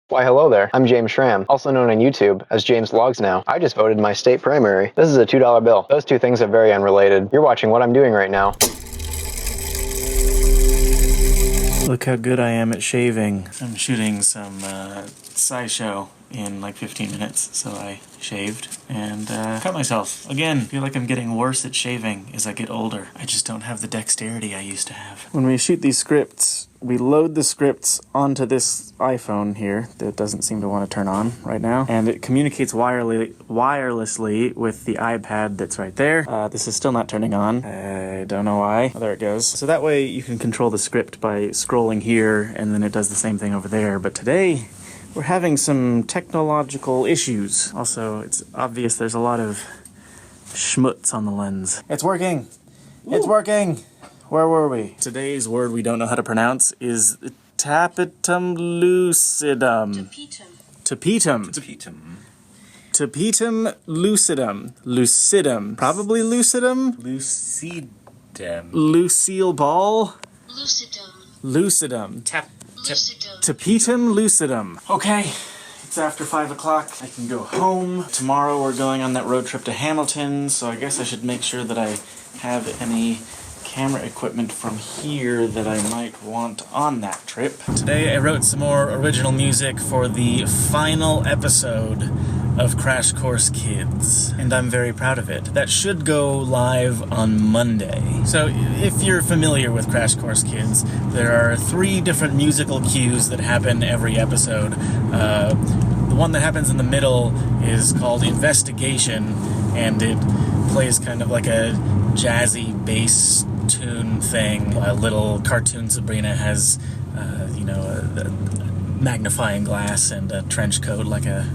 Why hello there, I'm James Schramm, also known on YouTube as James Vlogs Now. I just voted in my state primary. This is a $2 bill. Those two things are very unrelated. You're watching what I'm doing right now. Look how good I am at shaving. I'm shooting some SciShow in like 15 minutes, so I shaved and cut myself. Again, I feel like I'm getting worse at shaving as I get older. I just don't have the dexterity I used to have. When we shoot these scripts, we load the scripts onto this iPhone here that doesn't seem to want to turn on right now, and it communicates wirelessly with the iPad that's right there. This is still not turning on. I don't know why. Oh, there it goes. So that way you can control the script by scrolling here, and then it does the same thing over there. But today, we're having some technological issues. Also, it's obvious there's a lot of schmutz on the lens. It's working! Ooh. It's working! Where were we? Today's word we don't know how to pronounce is tapetum lucidum. Tapetum. Tapetum lucidum. Lucidum. Probably lucidum? Lucidum. Lucille Ball? Lucidum. Lucidum. Lucidum. Tapetum lucidum. Okay, it's after 5 o'clock. I can go home. Tomorrow we're going on that road trip to Hamilton, so I guess I should make sure that I have any camera equipment from here that I might want on that trip. Today I wrote some more original music for the final episode of Crash Course Kids, and I'm very proud of it. That should go live on Monday. So if you're familiar with Crash Course Kids, there are 3 different musical cues that happen every episode. The one that happens in the middle is called Investigation, and it plays kind of like a jazzy bass tune thing. A little cartoon Sabrina has, a magnifying glass and a trench coat like a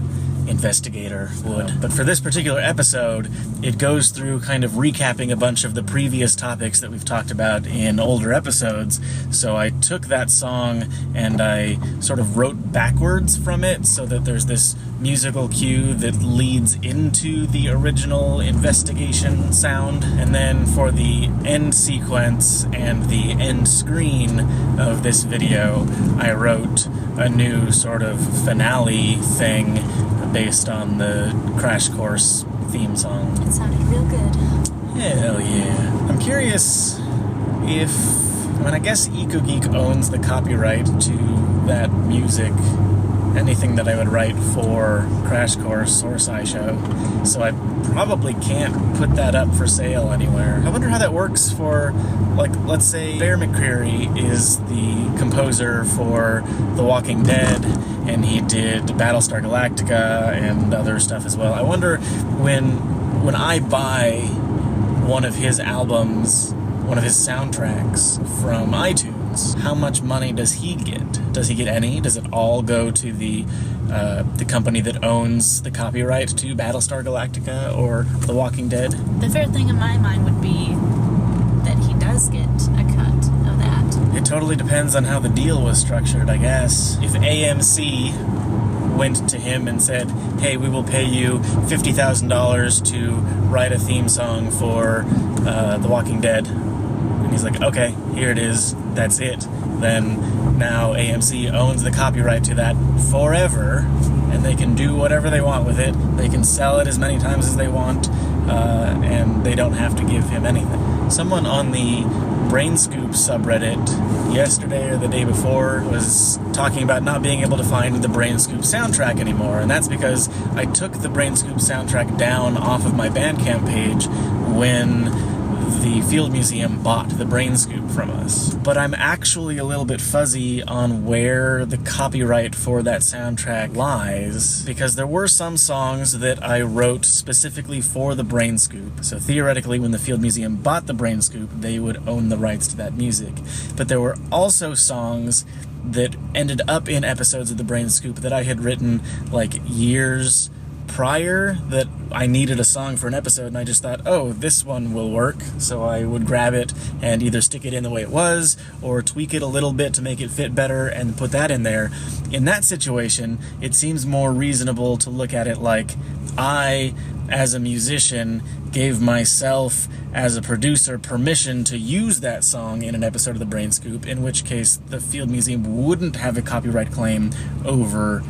investigator would. But for this particular episode, it goes through kind of recapping a bunch of the previous topics that we've talked about in older episodes. So I took that song and I sort of wrote backwards from it so that there's this musical cue that leads into the original investigation sound. And then for the end sequence and the end screen of this video, I wrote a new sort of finale thing based on the Crash Course theme song. It sounded real good. Hell yeah. I'm curious if, I guess EcoGeek owns the copyright to that music, anything that I would write for Crash Course or SciShow, so I probably can't put that up for sale anywhere. I wonder how that works for, like, let's say Bear McCreary is the composer for The Walking Dead, and he did Battlestar Galactica and other stuff as well. I wonder when I buy one of his albums, one of his soundtracks from iTunes, how much money does he get? Does he get any? Does it all go to the company that owns the copyright to Battlestar Galactica or The Walking Dead? The fair thing in my mind would be that he does get a cut of that. It totally depends on how the deal was structured, I guess. If AMC went to him and said, hey, we will pay you $50,000 to write a theme song for The Walking Dead, and he's like, okay, here it is, that's it, then now AMC owns the copyright to that forever, and they can do whatever they want with it. They can sell it as many times as they want, and they don't have to give him anything. Someone on the BrainScoop subreddit yesterday or the day before was talking about not being able to find the BrainScoop soundtrack anymore, and that's because I took the BrainScoop soundtrack down off of my Bandcamp page when the Field Museum bought the BrainScoop from us. But I'm actually a little bit fuzzy on where the copyright for that soundtrack lies, because there were some songs that I wrote specifically for the BrainScoop. So theoretically, when the Field Museum bought the BrainScoop, they would own the rights to that music. But there were also songs that ended up in episodes of the BrainScoop that I had written like years prior that I needed a song for an episode, and I just thought, oh, this one will work. So I would grab it and either stick it in the way it was or tweak it a little bit to make it fit better and put that in there. In that situation, it seems more reasonable to look at it like I, as a musician, gave myself as a producer permission to use that song in an episode of the BrainScoop, in which case the Field Museum wouldn't have a copyright claim over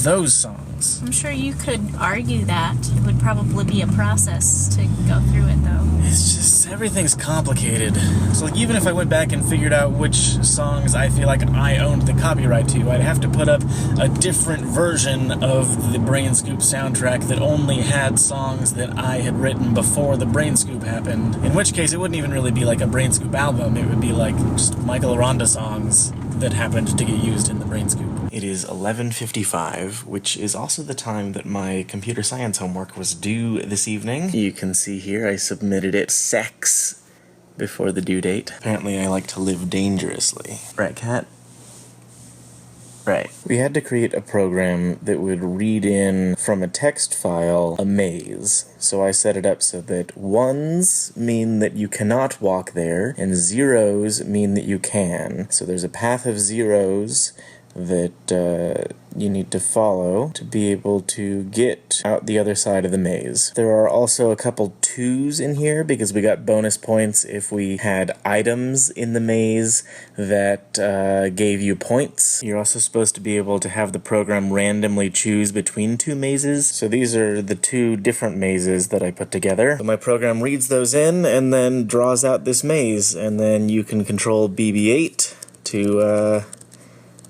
those songs. I'm sure you could argue that. It would probably be a process to go through it, though. It's just, everything's complicated. So, like, even if I went back and figured out which songs I feel like I owned the copyright to, I'd have to put up a different version of the Brain Scoop soundtrack that only had songs that I had written before the Brain Scoop happened. In which case, it wouldn't even really be like a Brain Scoop album. It would be like just Michael Aranda songs that happened to get used in the Brain Scoop. It is 11:55, which is also the time that my computer science homework was due this evening. You can see here I submitted it secs before the due date. Apparently I like to live dangerously. Right, Kat? Right. We had to create a program that would read in from a text file a maze. So I set it up so that ones mean that you cannot walk there, and zeros mean that you can. So there's a path of zeros that you need to follow to be able to get out the other side of the maze. There are also a couple 2s in here because we got bonus points if we had items in the maze that gave you points. You're also supposed to be able to have the program randomly choose between 2 mazes. So these are the 2 different mazes that I put together. So my program reads those in and then draws out this maze, and then you can control BB-8 to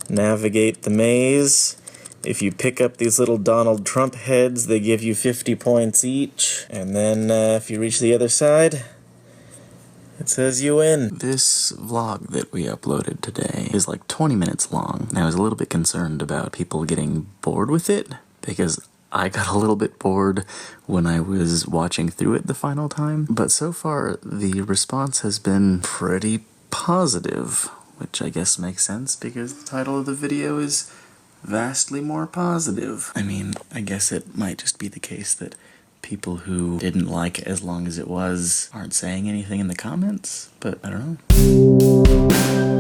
navigate the maze. If you pick up these little Donald Trump heads, they give you 50 points each. And then if you reach the other side, it says you win. This vlog that we uploaded today is like 20 minutes long. And I was a little bit concerned about people getting bored with it, because I got a little bit bored when I was watching through it the final time. But so far, the response has been pretty positive, which I guess makes sense because the title of the video is vastly more positive. I mean, I guess it might just be the case that people who didn't like it as long as it was aren't saying anything in the comments, but I don't know.